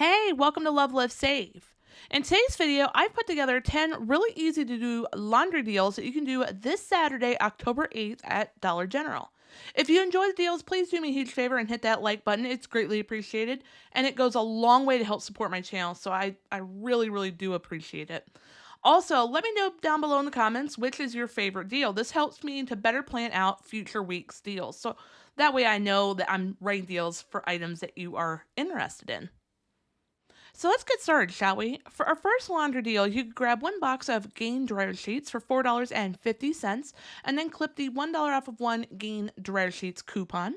Hey, welcome to LoveLiveSave. In today's video, I've put together 10 really easy to do laundry deals that you can do this Saturday, October 8th at Dollar General. If you enjoy the deals, please do me a huge favor and hit that like button. It's greatly appreciated, and it goes a long way to help support my channel, so I really do appreciate it. Also, let me know down below in the comments which is your favorite deal. This helps me to better plan out future week's deals, so that way I know that I'm writing deals for items that you are interested in. So let's get started, shall we? For our first laundry deal, you could grab one box of Gain dryer sheets for $4.50 and then clip the $1 off of one Gain dryer sheets coupon.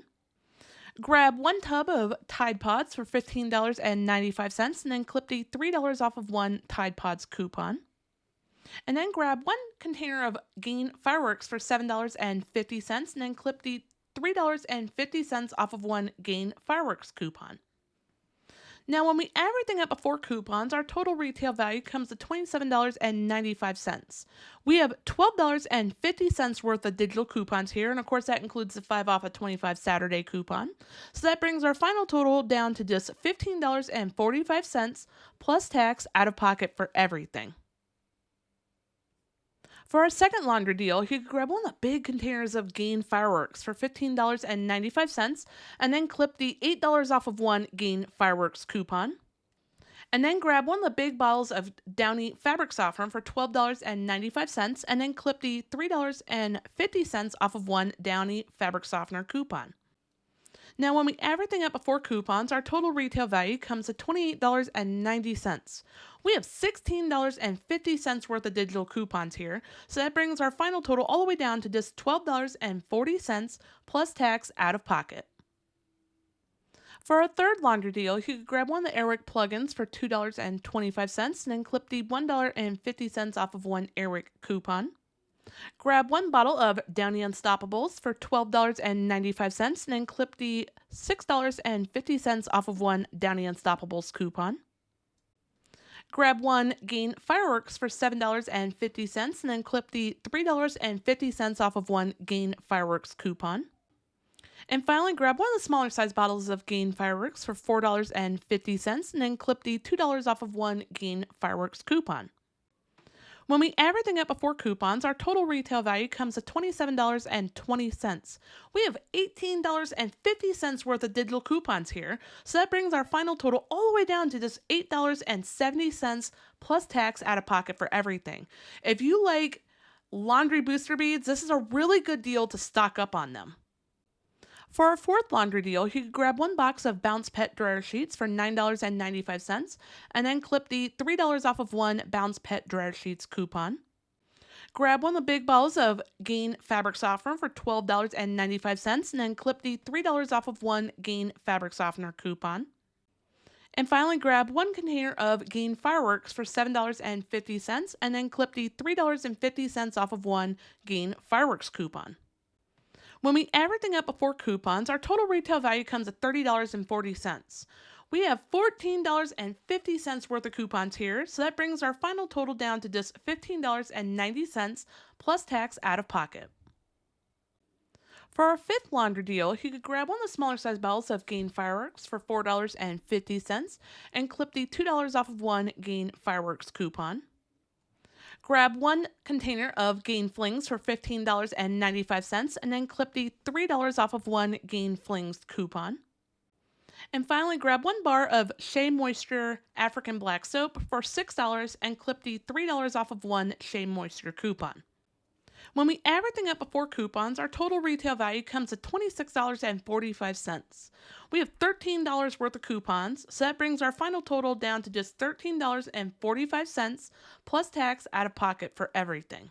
Grab one tub of Tide Pods for $15.95 and then clip the $3 off of one Tide Pods coupon. And then grab one container of Gain fireworks for $7.50 and then clip the $3.50 off of one Gain fireworks coupon. Now, when we add everything up before coupons, our total retail value comes to $27.95. We have $12.50 worth of digital coupons here, and of course that includes the 5 off a 25 Saturday coupon. So that brings our final total down to just $15.45 plus tax out of pocket for everything. For our second laundry deal, you could grab one of the big containers of Gain fireworks for $15.95 and then clip the $8 off of one Gain fireworks coupon. And then grab one of the big bottles of Downy fabric softener for $12.95 and then clip the $3.50 off of one Downy fabric softener coupon. Now, when we add everything up before coupons, our total retail value comes to $28.90. We have $16.50 worth of digital coupons here, so that brings our final total all the way down to just $12.40 plus tax out of pocket. For our third laundry deal, you could grab one of the Airwick plugins for $2.25 and then clip the $1.50 off of one Airwick coupon. Grab one bottle of Downy Unstoppables for $12.95 and then clip the $6.50 off of one Downy Unstoppables coupon. Grab one Gain fireworks for $7.50 and then clip the $3.50 off of one Gain fireworks coupon. And finally, grab one of the smaller size bottles of Gain fireworks for $4.50 and then clip the $2 off of one Gain fireworks coupon. When we add everything up before coupons, our total retail value comes to $27.20. We have $18.50 worth of digital coupons here, so that brings our final total all the way down to just $8.70 plus tax out of pocket for everything. If you like laundry booster beads, this is a really good deal to stock up on them. For our fourth laundry deal, you could grab one box of Bounce Pet dryer sheets for $9.95 and then clip the $3 off of one Bounce Pet dryer sheets coupon. Grab one of the big balls of Gain fabric softener for $12.95 and then clip the $3 off of one Gain fabric softener coupon. And finally, grab one container of Gain fireworks for $7.50 and then clip the $3.50 off of one Gain fireworks coupon. When we add everything up before coupons, our total retail value comes to $30.40. We have $14.50 worth of coupons here, so that brings our final total down to just $15.90 plus tax out of pocket. For our fifth laundry deal, you could grab one of the smaller size bottles of Gain fireworks for $4.50 and clip the $2 off of one Gain fireworks coupon. Grab one container of Gain Flings for $15.95 and then clip the $3 off of one Gain Flings coupon. And finally, grab one bar of Shea Moisture African Black Soap for $6 and clip the $3 off of one Shea Moisture coupon. When we add everything up before coupons, our total retail value comes to $26.45. We have $13 worth of coupons, so that brings our final total down to just $13.45 plus tax out of pocket for everything.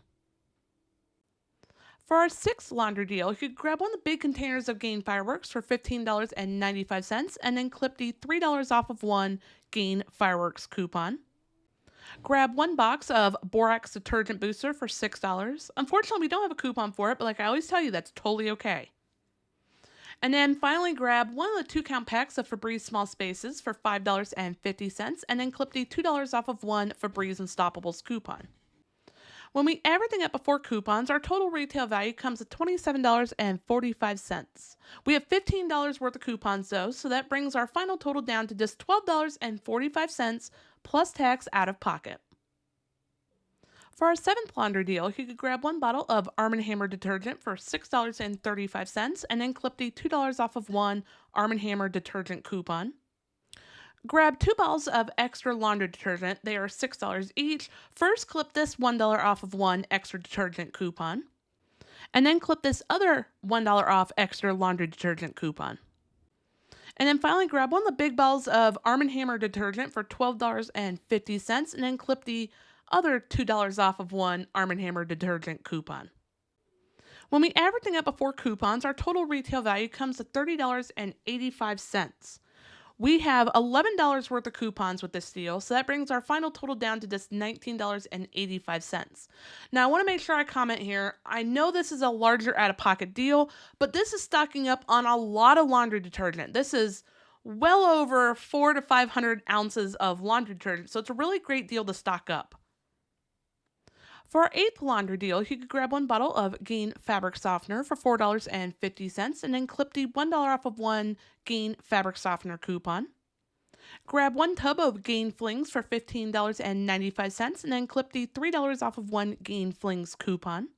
For our sixth laundry deal, you could grab one of the big containers of Gain fireworks for $15.95 and then clip the $3 off of one Gain fireworks coupon. Grab one box of Borax detergent booster for $6. Unfortunately, we don't have a coupon for it, but like I always tell you, that's totally okay. And then finally, grab one of the 2-count packs of Febreze Small Spaces for $5.50 and then clip the $2 off of one Febreze Unstoppables coupon. When we add everything up before coupons, our total retail value comes to $27.45. We have $15 worth of coupons though, so that brings our final total down to just $12.45 plus tax out of pocket. For our 7th laundry deal, you could grab one bottle of Arm & Hammer detergent for $6.35 and then clip the $2 off of one Arm & Hammer detergent coupon. Grab 2 bottles of extra laundry detergent. They are $6 each. First, clip this $1 off of one extra detergent coupon. And then clip this other $1 off extra laundry detergent coupon. And then finally, grab one of the big bottles of Arm & Hammer detergent for $12.50 and then clip the other $2 off of one Arm & Hammer detergent coupon. When we add everything up before coupons, our total retail value comes to $30.85. We have $11 worth of coupons with this deal, so that brings our final total down to just $19.85. Now, I want to make sure I comment here. I know this is a larger out-of-pocket deal, but this is stocking up on a lot of laundry detergent. This is well over 400 to 500 ounces of laundry detergent, so it's a really great deal to stock up. For our 8th laundry deal, you could grab one bottle of Gain fabric softener for $4.50 and then clip the $1 off of one Gain fabric softener coupon. Grab one tub of Gain flings for $15.95 and then clip the $3 off of one Gain flings coupon.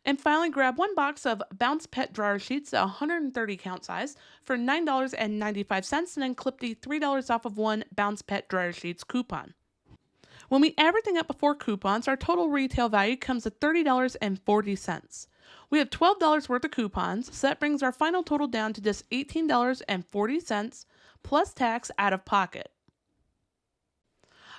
And finally, grab one box of Bounce Pet dryer sheets, 130 count size, for $9.95 and then clip the $3 off of one Bounce Pet dryer sheets coupon. When we add everything up before coupons, our total retail value comes to $30.40. We have $12 worth of coupons, so that brings our final total down to just $18.40 plus tax out of pocket.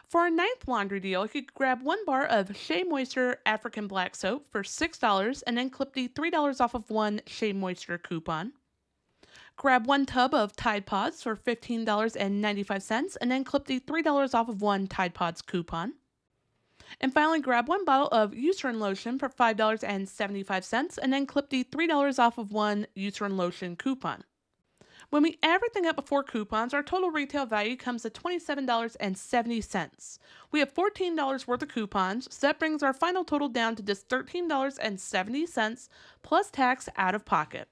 For our 9th laundry deal, you could grab one bar of Shea Moisture African Black Soap for $6 and then clip the $3 off of one Shea Moisture coupon. Grab one tub of Tide Pods for $15.95 and then clip the $3 off of one Tide Pods coupon. And finally, grab one bottle of Eucerin Lotion for $5.75 and then clip the $3 off of one Eucerin Lotion coupon. When we add everything up before coupons, our total retail value comes to $27.70. We have $14 worth of coupons, so that brings our final total down to just $13.70 plus tax out of pocket.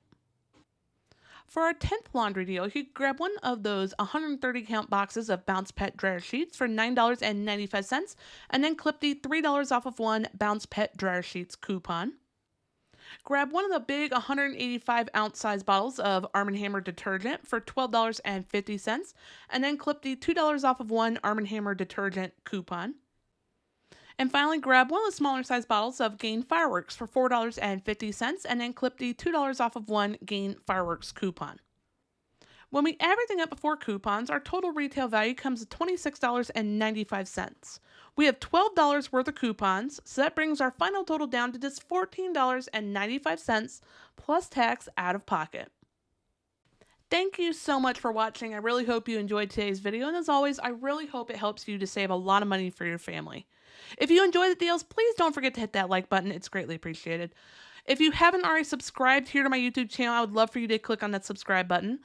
For our 10th laundry deal, you could grab one of those 130 count boxes of Bounce Pet dryer sheets for $9.95 and then clip the $3 off of one Bounce Pet dryer sheets coupon. Grab one of the big 185 ounce size bottles of Arm & Hammer detergent for $12.50 and then clip the $2 off of one Arm & Hammer detergent coupon. And finally, grab one of the smaller size bottles of Gain Fireworks for $4.50 and then clip the $2 off of one Gain Fireworks coupon. When we add everything up before coupons, our total retail value comes to $26.95. We have $12 worth of coupons, so that brings our final total down to just $14.95 plus tax out of pocket. Thank you so much for watching. I really hope you enjoyed today's video, and as always, I really hope it helps you to save a lot of money for your family. If you enjoy the deals, please don't forget to hit that like button. It's greatly appreciated. If you haven't already subscribed here to my YouTube channel, I would love for you to click on that subscribe button.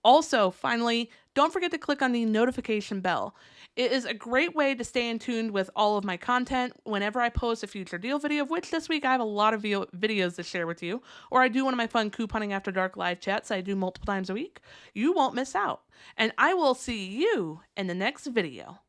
Also, finally, don't forget to click on the notification bell. It is a great way to stay in tune with all of my content whenever I post a future deal video, of which this week I have a lot of videos to share with you, or I do one of my fun couponing after dark live chats I do multiple times a week. You won't miss out. And I will see you in the next video.